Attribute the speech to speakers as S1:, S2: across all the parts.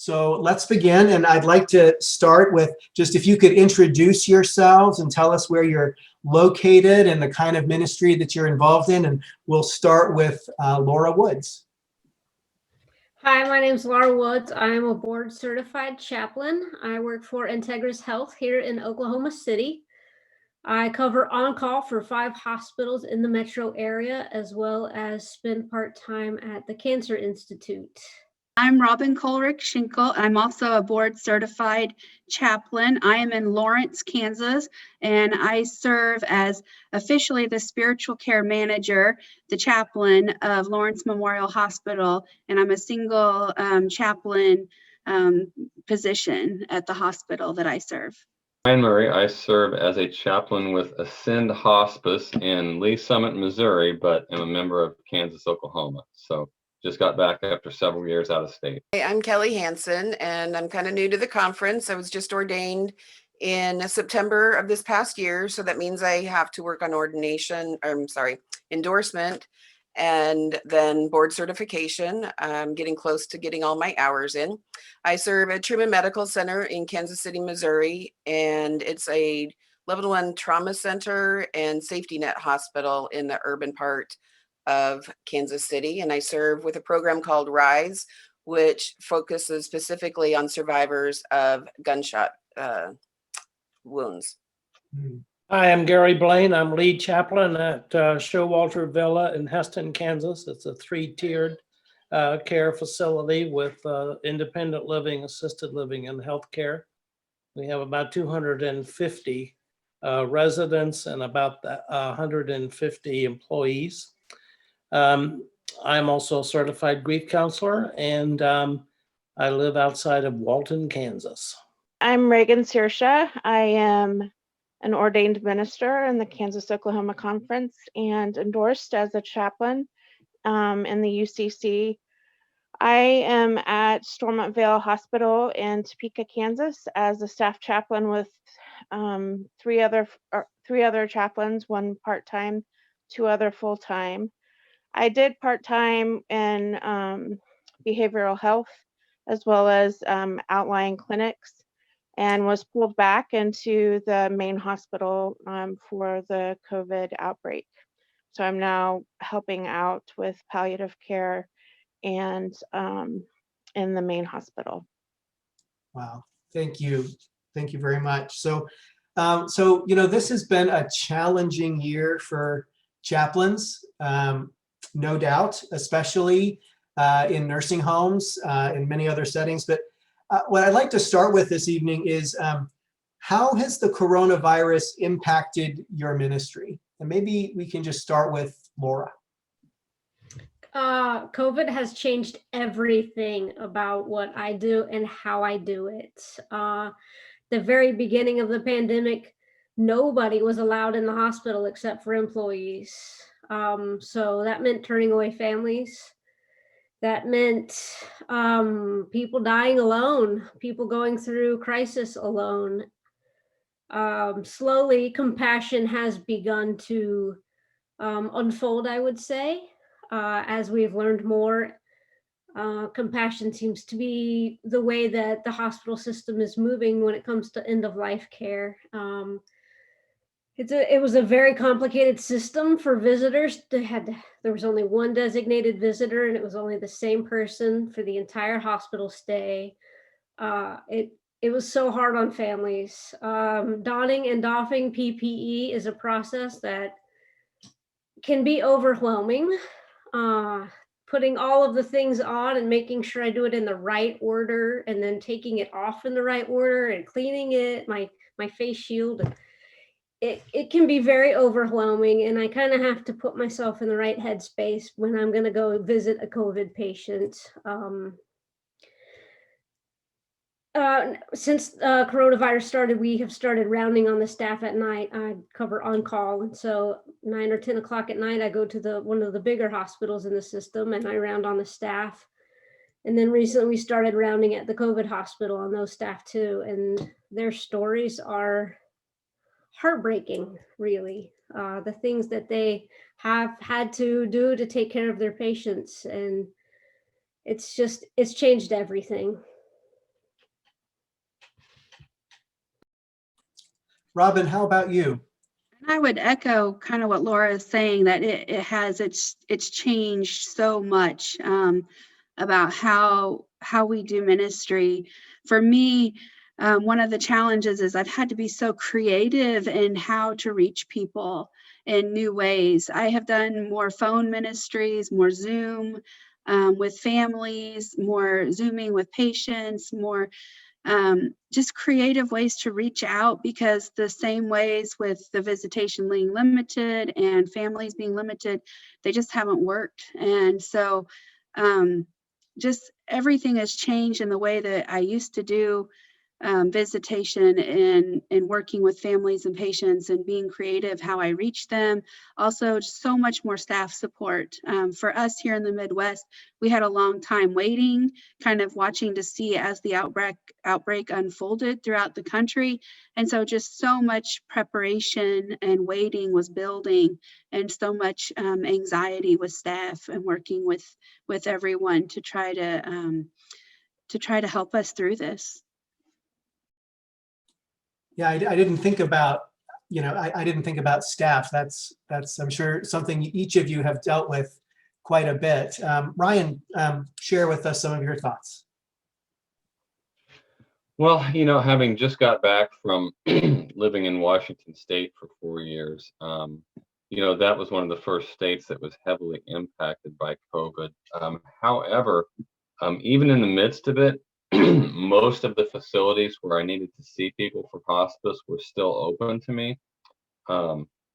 S1: So let's begin, and I'd like to start with just if you could introduce yourselves and tell us where you're located and the kind of ministry that you're involved in, and we'll start with Laura Woods.
S2: Hi, my name is Laura Woods. I am a board certified chaplain. I work for Integris Health here in Oklahoma City. I cover on-call for 5 hospitals in the metro area, as well as spend part-time at the Cancer Institute.
S3: I'm Robin Colerick Schinckel. I'm also a board certified chaplain. I am in Lawrence, Kansas, and I serve as officially the spiritual care manager, the chaplain of Lawrence Memorial Hospital, and I'm a single chaplain position at the hospital that I serve.
S4: Ryan Murray. I serve as a chaplain with Ascend Hospice in Lee Summit, Missouri, but am a member of Kansas, Oklahoma. So just got back after several years out of state.
S5: Hey, I'm Kelly Hansen, and I'm kind of new to the conference. I was just ordained in September of this past year, so that means I have to work on endorsement, and then board certification. I'm getting close to getting all my hours in. I serve at Truman Medical Center in Kansas City, Missouri, and it's a level 1 trauma center and safety net hospital in the urban part of Kansas City. And I serve with a program called RISE, which focuses specifically on survivors of gunshot wounds.
S6: Hi, I'm Gary Blaine. I'm lead chaplain at Showalter Villa in Heston, Kansas. It's a 3-tiered care facility with independent living, assisted living, and healthcare. We have about 250 residents and about 150 employees. I'm also a certified grief counselor, and I live outside of Walton, Kansas.
S7: I'm Reagan Searsha. I am an ordained minister in the Kansas-Oklahoma Conference and endorsed as a chaplain in the UCC. I am at Stormont Vale Hospital in Topeka, Kansas as a staff chaplain with 3 other chaplains, 1 part-time, 2 other full-time. I did part-time in behavioral health as well as outlying clinics, and was pulled back into the main hospital for the COVID outbreak. So I'm now helping out with palliative care and in the main hospital.
S1: Wow, thank you. Thank you very much. So, this has been a challenging year for chaplains. No doubt, especially in nursing homes, in many other settings. But what I'd like to start with this evening is how has the coronavirus impacted your ministry? And maybe we can just start with Laura.
S2: COVID has changed everything about what I do and how I do it. The very beginning of the pandemic, nobody was allowed in the hospital except for employees. So that meant turning away families. That meant people dying alone, people going through crisis alone. Slowly, compassion has begun to unfold, I would say, as we've learned more. Compassion seems to be the way that the hospital system is moving when it comes to end-of-life care. It was a very complicated system for visitors. There was only 1 designated visitor, and it was only the same person for the entire hospital stay. It was so hard on families. Donning and doffing PPE is a process that can be overwhelming. Putting all of the things on and making sure I do it in the right order, and then taking it off in the right order and cleaning it, my face shield. It can be very overwhelming, and I kind of have to put myself in the right headspace when I'm going to go visit a COVID patient. Since coronavirus started, we have started rounding on the staff at night. I cover on call, and so 9 or 10 o'clock at night, I go to one of the bigger hospitals in the system, and I round on the staff. And then recently we started rounding at the COVID hospital on those staff too, and their stories are heartbreaking, really. The things that they have had to do to take care of their patients, and it's changed everything.
S1: Robin, how about you?
S3: And I would echo kind of what Laura is saying, that it's changed so much about how we do ministry. For me, one of the challenges is I've had to be so creative in how to reach people in new ways. I have done more phone ministries, more Zoom with families, more Zooming with patients, more just creative ways to reach out, because the same ways with the visitation being limited and families being limited, they just haven't worked. And so just everything has changed in the way that I used to do visitation and working with families and patients and being creative how I reach them. Also, just so much more staff support. For us here in the Midwest, we had a long time waiting, kind of watching to see as the outbreak unfolded throughout the country. And so just so much preparation and waiting was building, and so much anxiety with staff and working with everyone to try to help us through this.
S1: Yeah, I didn't think about, I didn't think about staff. That's I'm sure something each of you have dealt with quite a bit. Ryan, share with us some of your thoughts.
S4: Well, having just got back from living in Washington State for 4 years, that was one of the first states that was heavily impacted by COVID. However, even in the midst of it, most of the facilities where I needed to see people for hospice were still open to me,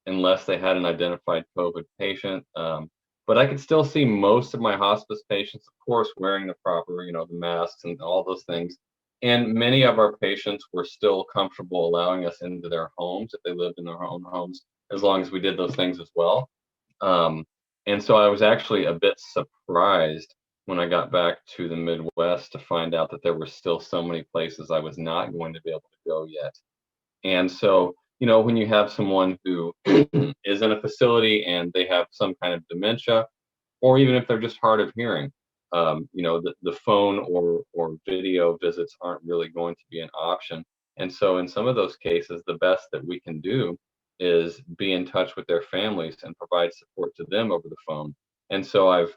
S4: unless they had an identified COVID patient. But I could still see most of my hospice patients, of course, wearing the proper, the masks and all those things. And many of our patients were still comfortable allowing us into their homes if they lived in their own homes, as long as we did those things as well. And so I was actually a bit surprised when I got back to the Midwest to find out that there were still so many places I was not going to be able to go yet. And so, when you have someone who is in a facility and they have some kind of dementia, or even if they're just hard of hearing, the phone or video visits aren't really going to be an option. And so in some of those cases, the best that we can do is be in touch with their families and provide support to them over the phone. And so I've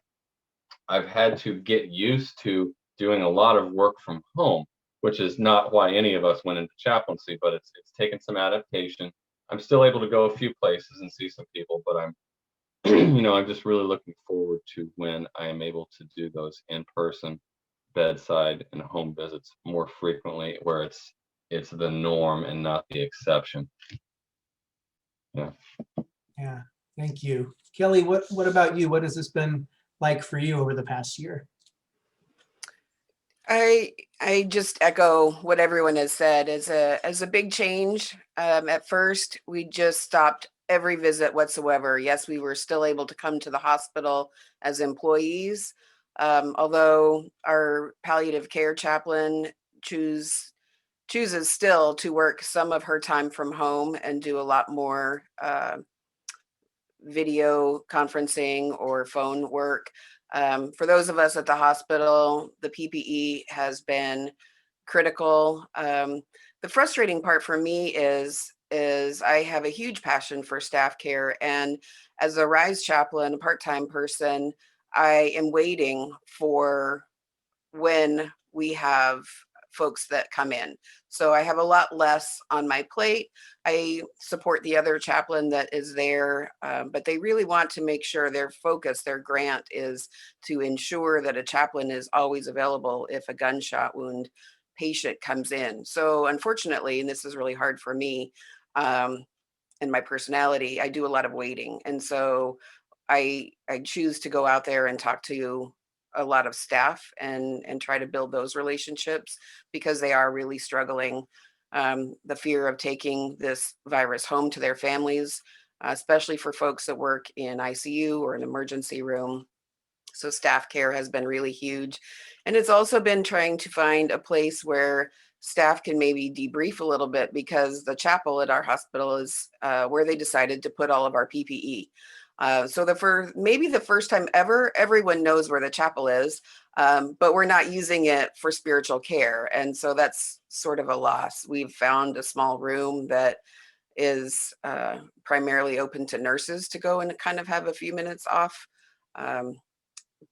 S4: had to get used to doing a lot of work from home, which is not why any of us went into chaplaincy, but it's taken some adaptation. I'm still able to go a few places and see some people, but I'm I'm just really looking forward to when I am able to do those in-person bedside and home visits more frequently, where it's the norm and not the exception. Yeah.
S1: Yeah, thank you. Kelly, what about you? What has this been like for you over the past year?
S5: I just echo what everyone has said. As a big change. At first, we just stopped every visit whatsoever. Yes, we were still able to come to the hospital as employees, although our palliative care chaplain chooses still to work some of her time from home and do a lot more video conferencing or phone work. For those of us at the hospital, the PPE has been critical. The frustrating part for me is I have a huge passion for staff care, and as a RISE chaplain, a part-time person, I am waiting for when we have folks that come in. So I have a lot less on my plate. I support the other chaplain that is there, but they really want to make sure their focus, their grant is to ensure that a chaplain is always available if a gunshot wound patient comes in. So unfortunately, and this is really hard for me, and my personality, I do a lot of waiting. And so I choose to go out there and talk to a lot of staff and try to build those relationships, because they are really struggling. The fear of taking this virus home to their families, especially for folks that work in ICU or an emergency room. So staff care has been really huge. And it's also been trying to find a place where staff can maybe debrief a little bit, because the chapel at our hospital is where they decided to put all of our PPE. So maybe the first time ever, everyone knows where the chapel is, but we're not using it for spiritual care. And so that's sort of a loss. We've found a small room that is primarily open to nurses to go and kind of have a few minutes off.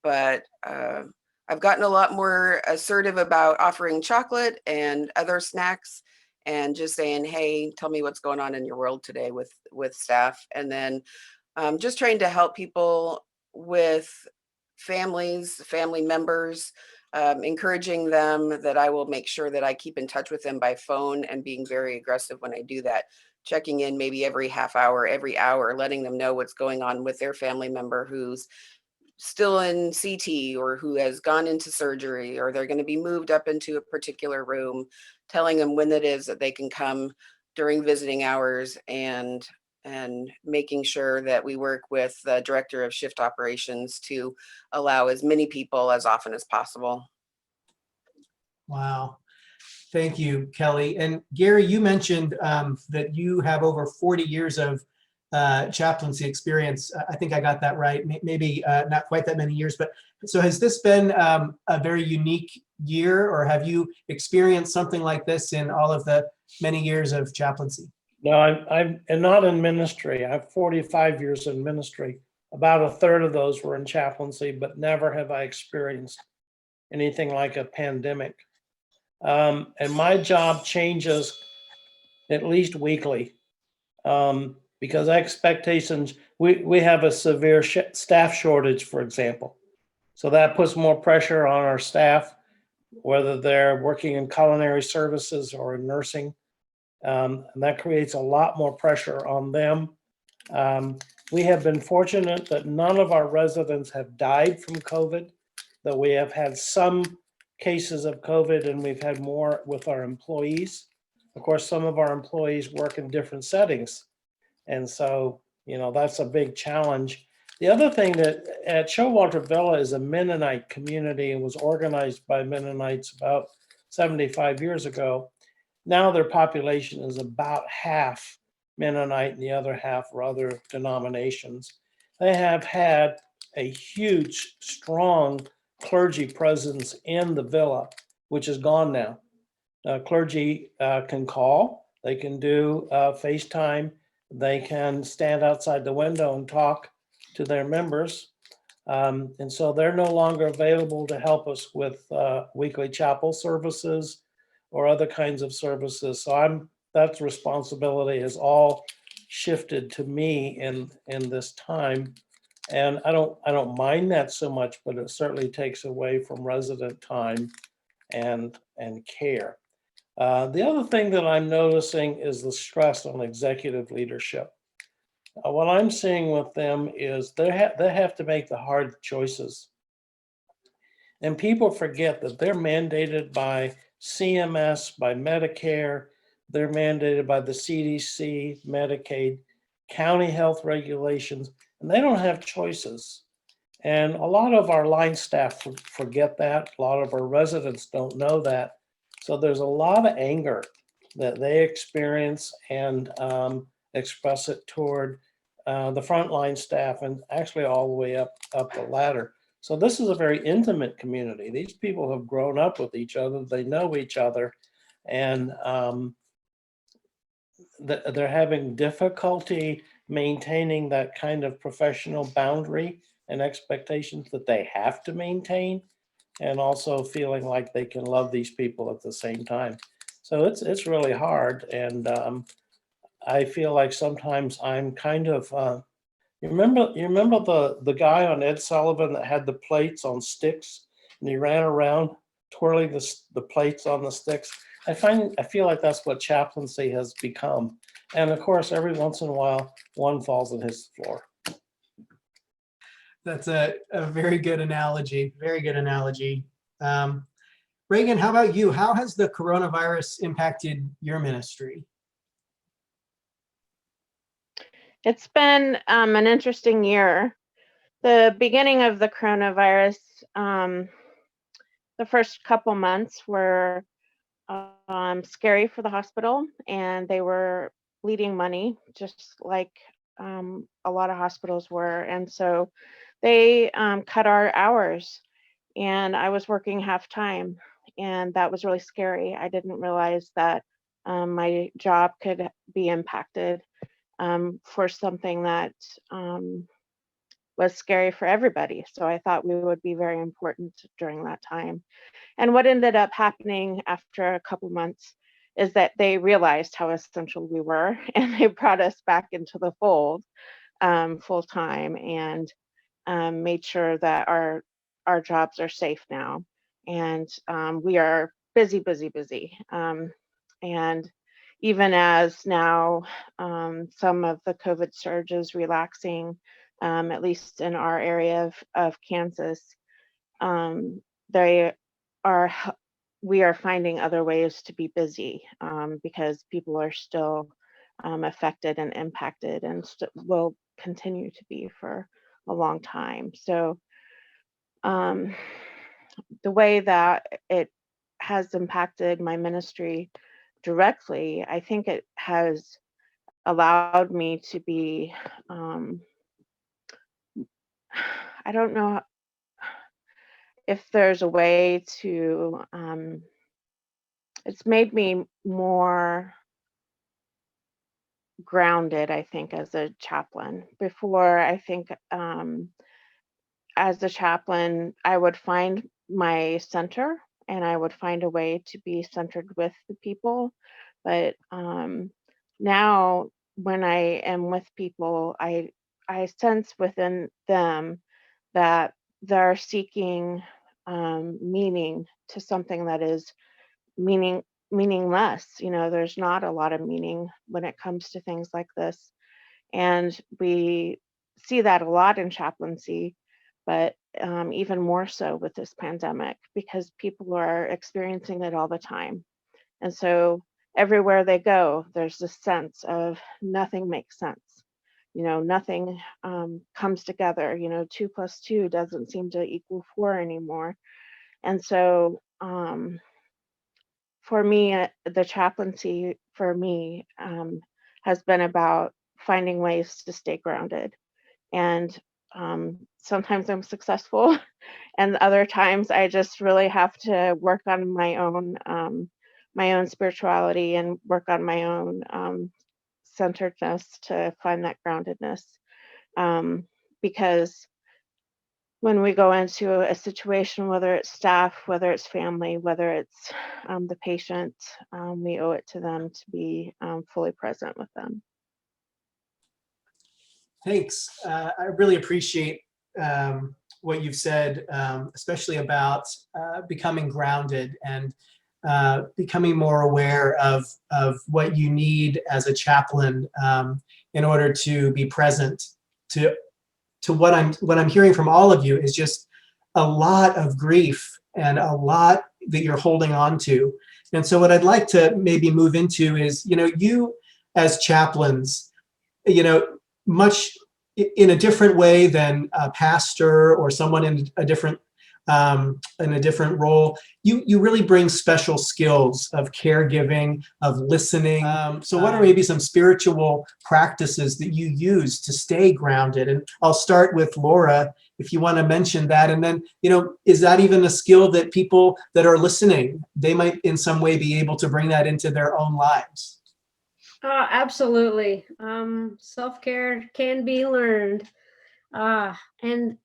S5: But I've gotten a lot more assertive about offering chocolate and other snacks and just saying, hey, tell me what's going on in your world today with staff. And then just trying to help people with family members, encouraging them that I will make sure that I keep in touch with them by phone and being very aggressive when I do that, checking in maybe every half hour, every hour, letting them know what's going on with their family member who's still in CT or who has gone into surgery, or they're going to be moved up into a particular room, telling them when it is that they can come during visiting hours, and making sure that we work with the director of shift operations to allow as many people as often as possible.
S1: Wow. Thank you, Kelly. And Gary, you mentioned that you have over 40 years of chaplaincy experience. I think I got that right. Maybe not quite that many years, but so has this been a very unique year, or have you experienced something like this in all of the many years of chaplaincy?
S6: No, I'm not in ministry. I have 45 years in ministry. About a third of those were in chaplaincy, but never have I experienced anything like a pandemic. And my job changes at least weekly because expectations, we have a severe staff shortage, for example. So that puts more pressure on our staff, whether they're working in culinary services or in nursing. And that creates a lot more pressure on them. We have been fortunate that none of our residents have died from COVID, that we have had some cases of COVID, and we've had more with our employees. Of course, some of our employees work in different settings. And so, that's a big challenge. The other thing that at Showalter Villa is a Mennonite community and was organized by Mennonites about 75 years ago. Now their population is about half Mennonite and the other half are other denominations. They have had a huge, strong clergy presence in the villa, which is gone now. Clergy can call, they can do FaceTime, they can stand outside the window and talk to their members. And so they're no longer available to help us with weekly chapel services or other kinds of services. So that responsibility has all shifted to me in this time. And I don't mind that so much, but it certainly takes away from resident time and care. The other thing that I'm noticing is the stress on executive leadership. What I'm seeing with them is they have to make the hard choices. And people forget that they're mandated by CMS, by Medicare, they're mandated by the CDC, Medicaid, county health regulations, and they don't have choices. And a lot of our line staff forget that. A lot of our residents don't know that. So there's a lot of anger that they experience and express it toward the frontline staff and actually all the way up the ladder. So this is a very intimate community. These people have grown up with each other. They know each other, and they're having difficulty maintaining that kind of professional boundary and expectations that they have to maintain, and also feeling like they can love these people at the same time. So it's really hard, and I feel like sometimes I'm kind of you remember the guy on Ed Sullivan that had the plates on sticks and he ran around twirling the plates on the sticks? I feel like that's what chaplaincy has become. And of course, every once in a while, one falls and hits the floor.
S1: That's a very good analogy. Very good analogy. Reagan, how about you? How has the coronavirus impacted your ministry?
S7: It's been an interesting year. The beginning of the coronavirus, the first couple months were scary for the hospital, and they were bleeding money, just like a lot of hospitals were. And so they cut our hours, and I was working half time, and that was really scary. I didn't realize that my job could be impacted for something that was scary for everybody. So I thought we would be very important during that time. And what ended up happening after a couple months is that they realized how essential we were, and they brought us back into the fold full time, and made sure that our jobs are safe now. And we are busy, busy, busy. And even as now some of the COVID surge is relaxing, at least in our area of Kansas, they are we are finding other ways to be busy because people are still affected and impacted, and will continue to be for a long time. So the way that it has impacted my ministry directly, I think it has allowed me to be, I don't know if there's a way to, it's made me more grounded, I think, as a chaplain. Before, I think as a chaplain, I would find my center, and I would find a way to be centered with the people. But now when I am with people, I sense within them that they're seeking meaning to something that is meaningless. You know, there's not a lot of meaning when it comes to things like this. And we see that a lot in chaplaincy, but even more so with this pandemic, because people are experiencing it all the time. And so everywhere they go, there's this sense of nothing makes sense. You know, nothing comes together. You know, 2 + 2 doesn't seem to equal 4 anymore. And so for me, the chaplaincy for me has been about finding ways to stay grounded. And sometimes I'm successful, and other times I just really have to work on my own spirituality, and work on my own centeredness to find that groundedness. Because when we go into a situation, whether it's staff, whether it's family, whether it's the patient, we owe it to them to be fully present with them.
S1: Thanks. I really appreciate what you've said, especially about becoming grounded and becoming more aware of what you need as a chaplain in order to be present. To what I'm hearing from all of you is just a lot of grief and a lot that you're holding on to. And so what I'd like to maybe move into is, you know, you as chaplains, you know, much in a different way than a pastor or someone in a different role, you really bring special skills of caregiving, of listening. So what are maybe some spiritual practices that you use to stay grounded? And I'll start with Laura, if you want to mention that. And then, you know, is that even a skill that people that are listening, they might in some way be able to bring that into their own lives?
S2: Absolutely. Self-care can be learned. And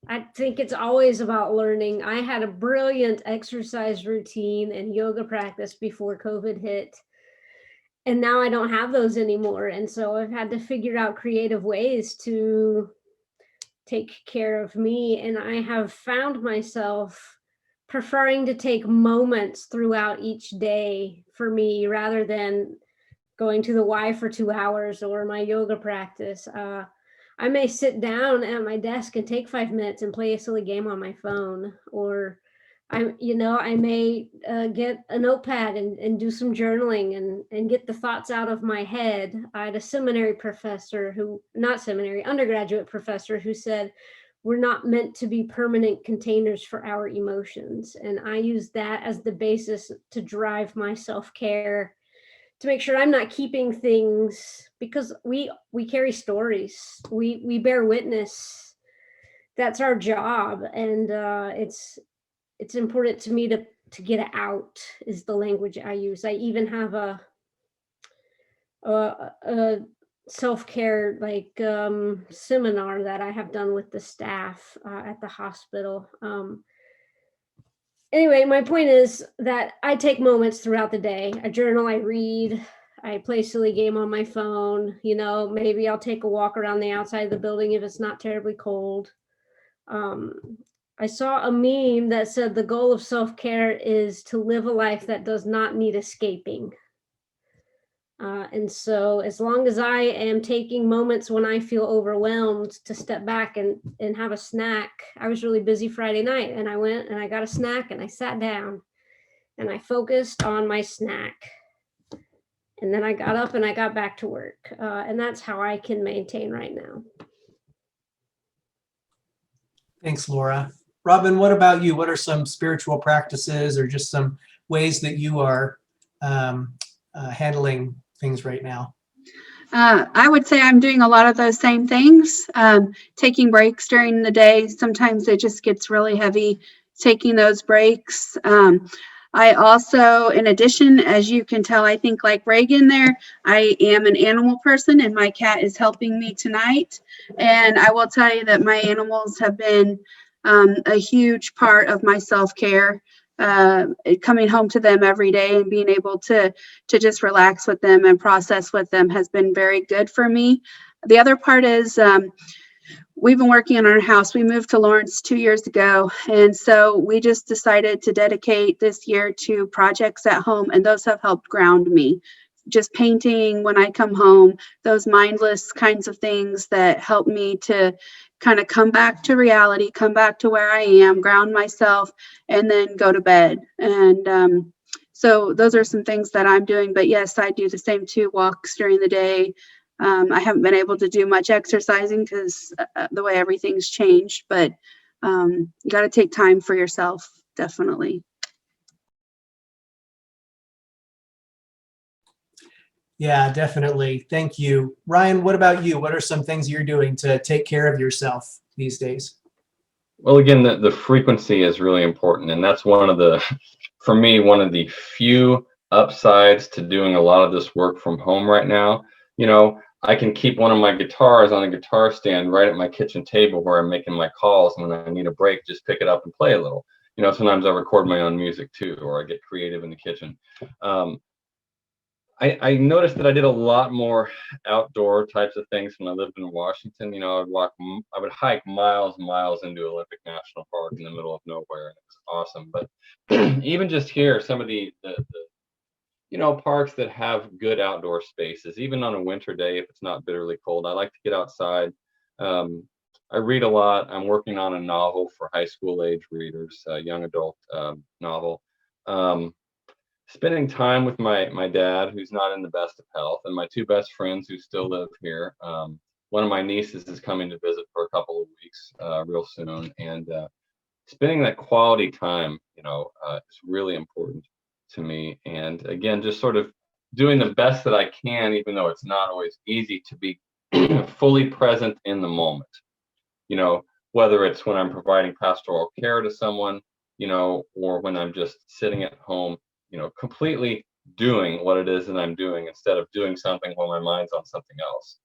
S2: I think it's always about learning. I had a brilliant exercise routine and yoga practice before COVID hit. And now I don't have those anymore. And so I've had to figure out creative ways to take care of me. And I have found myself preferring to take moments throughout each day for me rather than going to the Y for 2 hours or my yoga practice. I may sit down at my desk and take 5 minutes and play a silly game on my phone, or I may get a notepad and do some journaling and get the thoughts out of my head. I had a seminary professor undergraduate professor who said, we're not meant to be permanent containers for our emotions. And I use that as the basis to drive my self-care, to make sure I'm not keeping things, because we carry stories, we bear witness. That's our job, and it's important to me to get it out, is the language I use. I even have a a self-care seminar that I have done with the staff at the hospital. Anyway, my point is that I take moments throughout the day. I journal, I read, I play a silly game on my phone. You know, maybe I'll take a walk around the outside of the building if it's not terribly cold. I saw a meme that said the goal of self-care is to live a life that does not need escaping. And so as long as I am taking moments when I feel overwhelmed to step back and have a snack. I was really busy Friday night and I went and I got a snack and I sat down and I focused on my snack. And then I got up and I got back to work. And that's how I can maintain right now.
S1: Thanks, Laura. Robin, what about you? What are some spiritual practices or just some ways that you are handling things right now?
S3: I would say I'm doing a lot of those same things, taking breaks during the day. Sometimes it just gets really heavy, taking those breaks. I also, in addition, as you can tell, I think like Reagan there, I am an animal person and my cat is helping me tonight. And I will tell you that my animals have been a huge part of my self-care. Coming home to them every day and being able to just relax with them and process with them has been very good for me. The other part is we've been working on our house. We moved to Lawrence 2 years ago. And so we just decided to dedicate this year to projects at home. And those have helped ground me. Just painting when I come home, those mindless kinds of things that help me to kind of come back to reality, come back to where I am, ground myself, and then go to bed. And so those are some things that I'm doing. But yes, I do the same 2 walks during the day. I haven't been able to do much exercising because the way everything's changed, but you got to take time for yourself, definitely.
S1: Yeah, definitely. Thank you. Ryan, what about you? What are some things you're doing to take care of yourself these days?
S4: Well, again, the frequency is really important. And that's one of the, for me, one of the few upsides to doing a lot of this work from home right now. You know, I can keep one of my guitars on a guitar stand right at my kitchen table where I'm making my calls. And when I need a break, just pick it up and play a little. You know, sometimes I record my own music too, or I get creative in the kitchen. I noticed that I did a lot more outdoor types of things when I lived in Washington. You know, I would hike miles and miles into Olympic National Park in the middle of nowhere, and it was awesome. But even just here, some of the you know, parks that have good outdoor spaces, even on a winter day, if it's not bitterly cold, I like to get outside. I read a lot. I'm working on a novel for high school age readers, a young adult novel. Spending time with my dad, who's not in the best of health, and my 2 best friends who still live here. One of my nieces is coming to visit for a couple of weeks real soon, and spending that quality time, you know, is really important to me. And again, just sort of doing the best that I can, even though it's not always easy, to be fully present in the moment. You know, whether it's when I'm providing pastoral care to someone, you know, or when I'm just sitting at home, you know, completely doing what it is that I'm doing instead of doing something while my mind's on something else.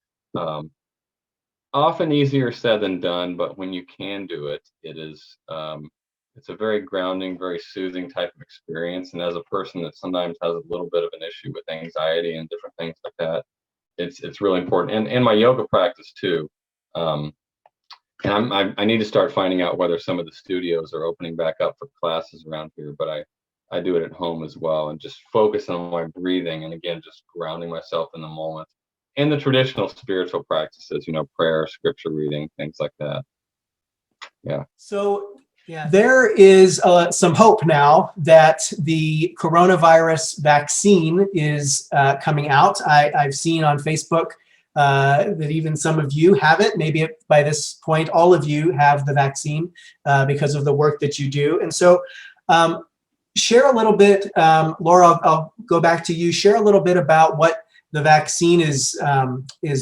S4: Often easier said than done, but when you can do it, it is, it's a very grounding, very soothing type of experience. And as a person that sometimes has a little bit of an issue with anxiety and different things like that, it's really important. And my yoga practice too. And I need to start finding out whether some of the studios are opening back up for classes around here, but I do it at home as well, and just focus on my breathing, and again, just grounding myself in the moment. And the traditional spiritual practices, you know, prayer, scripture reading, things like that. Yeah.
S1: So yeah, there is some hope now that the coronavirus vaccine is coming out. I've seen on Facebook that even some of you have it. Maybe by this point, all of you have the vaccine because of the work that you do. And so share a little bit, Laura, I'll go back to you. Share a little bit about what the vaccine is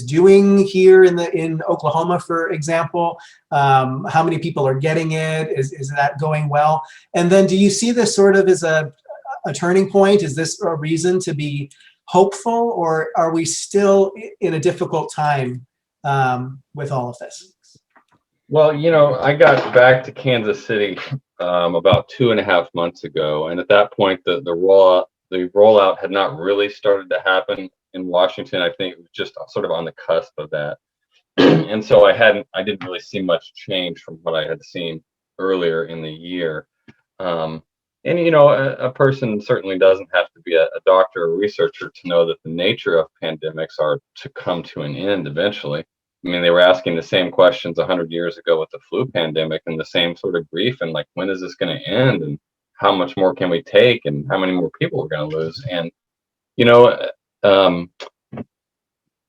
S1: doing here in Oklahoma, for example. How many people are getting it? Is that going well? And then do you see this sort of as a turning point? Is this a reason to be hopeful, or are we still in a difficult time with all of this?
S4: Well, I got back to Kansas City about 2.5 months ago, and at that point, the rollout had not really started to happen in Washington. I think it was just sort of on the cusp of that, and so I didn't really see much change from what I had seen earlier in the year. Um, and a person certainly doesn't have to be a doctor or researcher to know that the nature of pandemics are to come to an end eventually. I mean, they were asking the same questions 100 years ago with the flu pandemic, and the same sort of grief, and like, when is this going to end, and how much more can we take, and how many more people we're going to lose. And you know, um,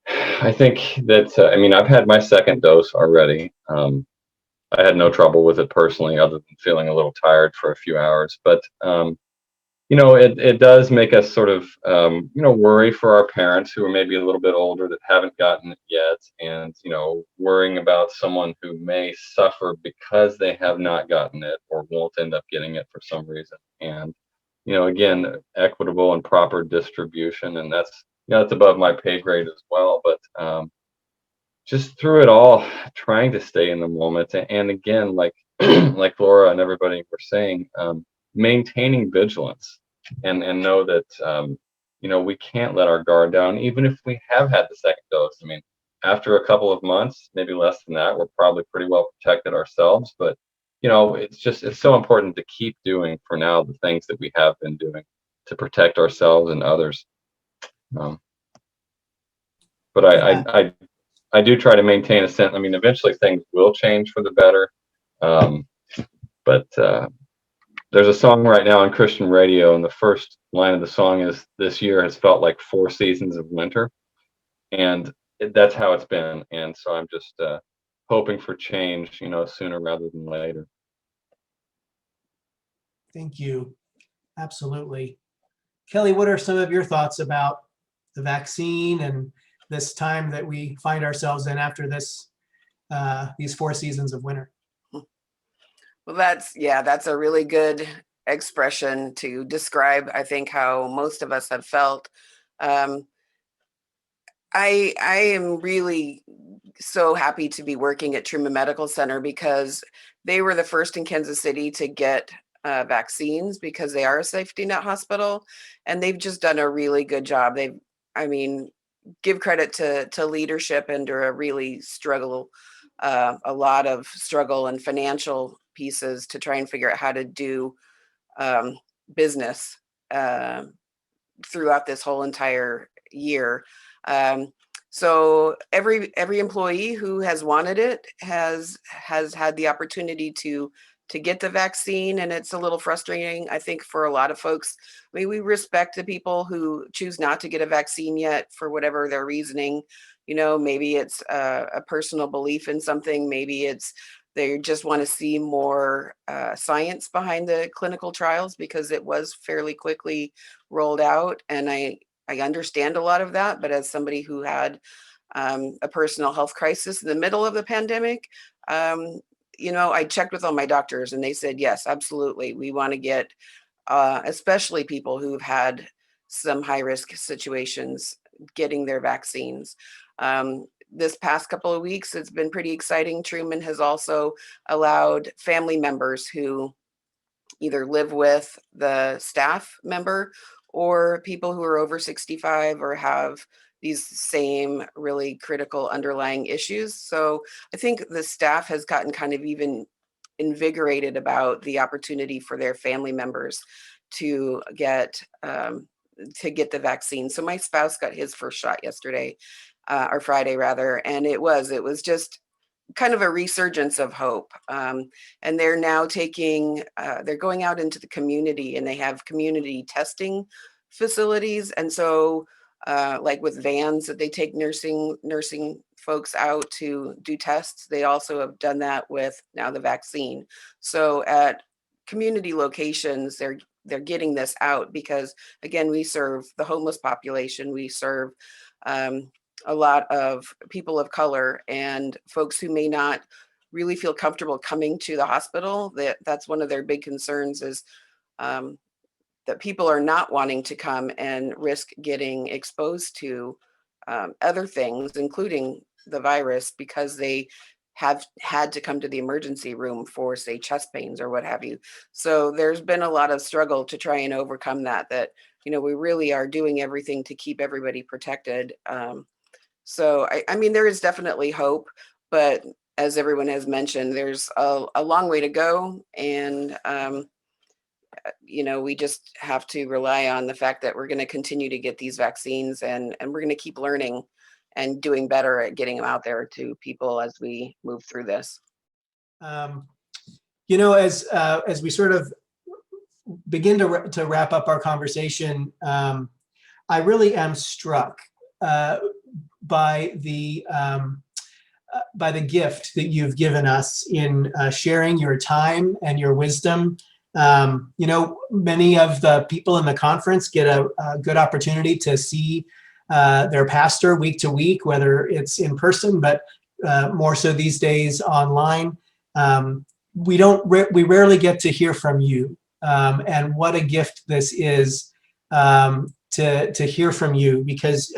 S4: I think that I mean, I've had my second dose already. I had no trouble with it personally, other than feeling a little tired for a few hours. But it does make us sort of worry for our parents who are maybe a little bit older that haven't gotten it yet, and worrying about someone who may suffer because they have not gotten it or won't end up getting it for some reason. And again, equitable and proper distribution, and that's above my pay grade as well. But just through it all, trying to stay in the moment, and again, like like Laura and everybody were saying, maintaining vigilance, and know that we can't let our guard down, even if we have had the second dose. I mean, after a couple of months, maybe less than that, we're probably pretty well protected ourselves. But it's so important to keep doing for now the things that we have been doing to protect ourselves and others. But I do try to maintain a sense. I mean, eventually things will change for the better. But there's a song right now on Christian radio, and the first line of the song is, "This year has felt like 4 seasons of winter." And that's how it's been. And so I'm just hoping for change, sooner rather than later.
S1: Thank you. Absolutely. Kelly, what are some of your thoughts about the vaccine and this time that we find ourselves in after these 4 seasons of winter?
S5: Well, that's a really good expression to describe, I think, how most of us have felt. I am really so happy to be working at Truman Medical Center, because they were the first in Kansas City to get vaccines, because they are a safety net hospital, and they've just done a really good job. I mean, give credit to leadership under a really a lot of struggle and financial pieces to try and figure out how to do business throughout this whole entire year. So every employee who has wanted it has had the opportunity to get the vaccine, and it's a little frustrating, I think, for a lot of folks. I mean, we respect the people who choose not to get a vaccine yet for whatever their reasoning. Maybe it's a personal belief in something. Maybe it's they just want to see more science behind the clinical trials, because it was fairly quickly rolled out, and I understand a lot of that. But as somebody who had a personal health crisis in the middle of the pandemic, I checked with all my doctors, and they said, yes, absolutely. We want to get, especially people who've had some high risk situations, getting their vaccines. This past couple of weeks, it's been pretty exciting. Truman has also allowed family members who either live with the staff member, or people who are over 65 or have these same really critical underlying issues. So I think the staff has gotten kind of even invigorated about the opportunity for their family members to get the vaccine. So my spouse got his first shot yesterday, or Friday rather, and it was just kind of a resurgence of hope. And they're now they're going out into the community, and they have community testing facilities. And so like with vans that they take nursing folks out to do tests, they also have done that with now the vaccine. So at community locations, they're getting this out, because again, we serve the homeless population. We serve a lot of people of color and folks who may not really feel comfortable coming to the hospital. That's one of their big concerns is that people are not wanting to come and risk getting exposed to other things, including the virus, because they have had to come to the emergency room for, say, chest pains or what have you. So there's been a lot of struggle to try and overcome that, we really are doing everything to keep everybody protected. So I mean, there is definitely hope, but as everyone has mentioned, there's a long way to go. And, we just have to rely on the fact that we're going to continue to get these vaccines, and we're going to keep learning and doing better at getting them out there to people as we move through this.
S1: As we sort of begin to wrap up our conversation, I really am struck by the gift that you've given us in sharing your time and your wisdom. Many of the people in the conference get a good opportunity to see their pastor week to week, whether it's in person, but more so these days online. We rarely get to hear from you, and what a gift this is to hear from you, because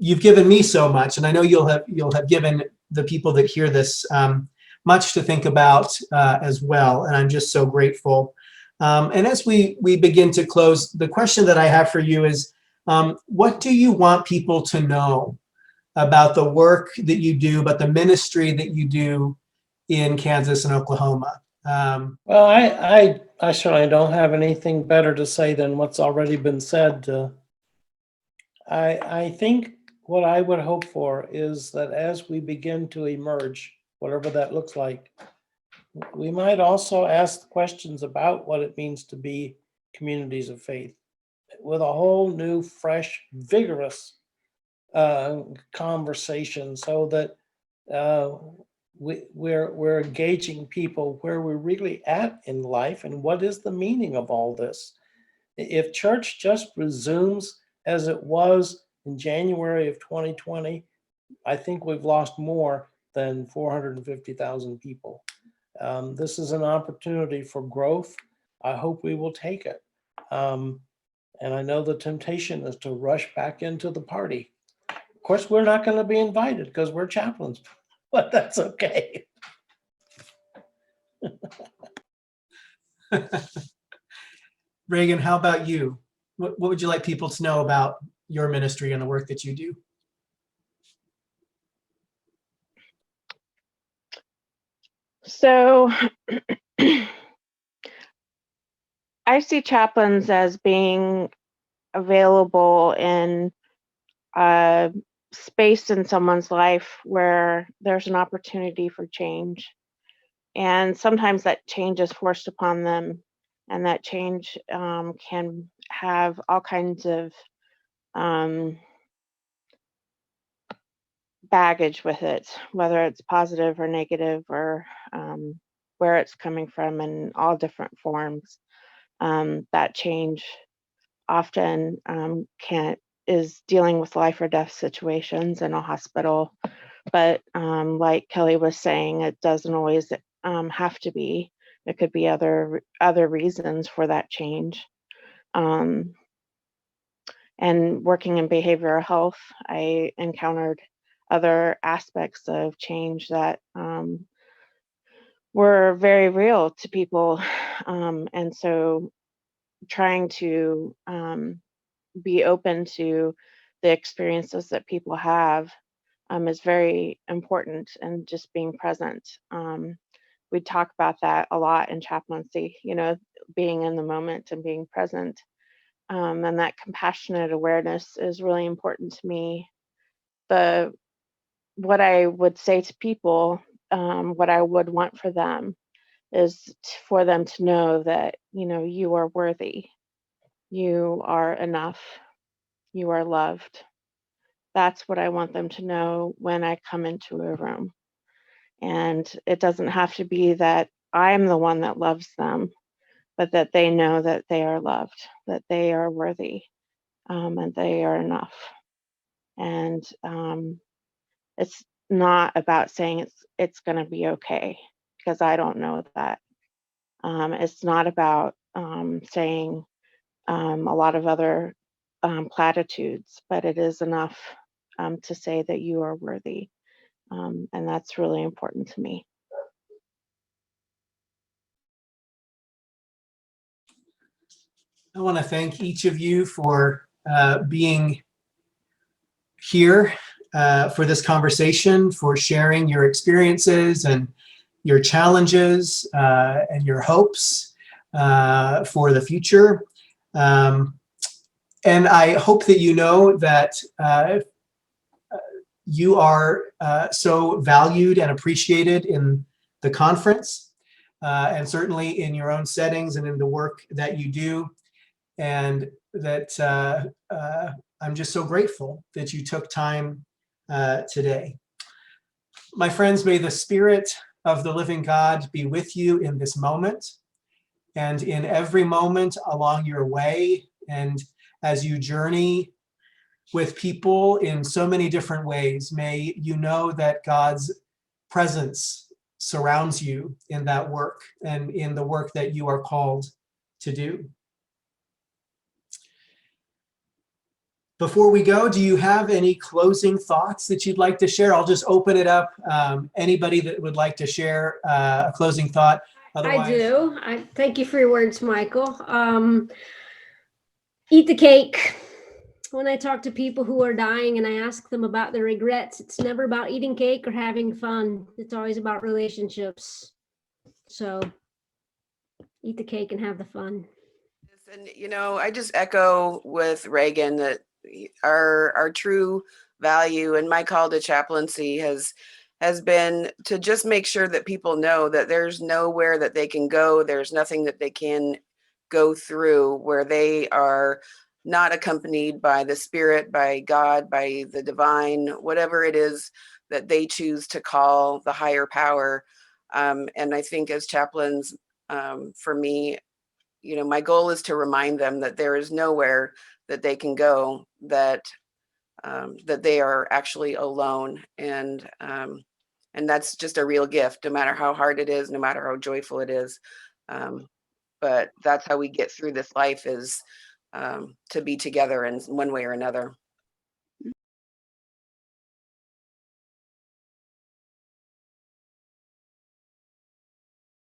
S1: you've given me so much, and I know you'll have given the people that hear this much to think about as well, and I'm just so grateful. And as we begin to close, the question that I have for you is, what do you want people to know about the work that you do, about the ministry that you do in Kansas and Oklahoma?
S6: Well, I certainly don't have anything better to say than what's already been said. I think what I would hope for is that as we begin to emerge, whatever that looks like, we might also ask questions about what it means to be communities of faith with a whole new, fresh, vigorous conversation, so that we're engaging people where we're really at in life and what is the meaning of all this. If church just resumes as it was in January of 2020, I think we've lost more than 450,000 people. This is an opportunity for growth. I hope we will take it. And I know the temptation is to rush back into the party. Of course, we're not going to be invited because we're chaplains, but that's okay.
S1: Reagan, how about you? What would you like people to know about your ministry and the work that you do?
S7: So I see chaplains as being available in a space in someone's life where there's an opportunity for change. And sometimes that change is forced upon them, and that change can have all kinds of baggage with it, whether it's positive or negative, or where it's coming from, in all different forms. That change often is dealing with life or death situations in a hospital. But like Kelly was saying, it doesn't always have to be. It could be other reasons for that change. And working in behavioral health, I encountered other aspects of change that were very real to people. And so trying to be open to the experiences that people have is very important, and just being present. We talk about that a lot in chaplaincy, being in the moment and being present. And that compassionate awareness is really important to me. What I would say to people, what I would want for them is for them to know that, you are worthy, you are enough, you are loved. That's what I want them to know when I come into a room. And it doesn't have to be that I'm the one that loves them, but that they know that they are loved, that they are worthy, and they are enough. And it's not about saying it's going to be okay, because I don't know that. It's not about saying a lot of other platitudes, but it is enough to say that you are worthy. And that's really important to me.
S1: I want to thank each of you for being here for this conversation, for sharing your experiences and your challenges and your hopes for the future. And I hope that you know that you are so valued and appreciated in the conference, and certainly in your own settings and in the work that you do. And that I'm just so grateful that you took time today. My friends, may the Spirit of the living God be with you in this moment and in every moment along your way, and as you journey with people in so many different ways. May you know that God's presence surrounds you in that work and in the work that you are called to do. Before we go, do you have any closing thoughts that you'd like to share? I'll just open it up. Anybody that would like to share a closing thought? Otherwise,
S2: I do. I thank you for your words, Michael. Eat the cake. When I talk to people who are dying and I ask them about their regrets, it's never about eating cake or having fun. It's always about relationships. So eat the cake and have the fun.
S5: And, you know, I just echo with Reagan that our true value and my call to chaplaincy has been to just make sure that people know that there's nowhere that they can go. There's nothing that they can go through where they are not accompanied by the Spirit, by God, by the divine, whatever it is that they choose to call the higher power. And I think as chaplains, for me, you know, my goal is to remind them that there is nowhere that they can go that that they are actually alone, and that's just a real gift, no matter how hard it is, no matter how joyful it is. But that's how we get through this life, is to be together in one way or another.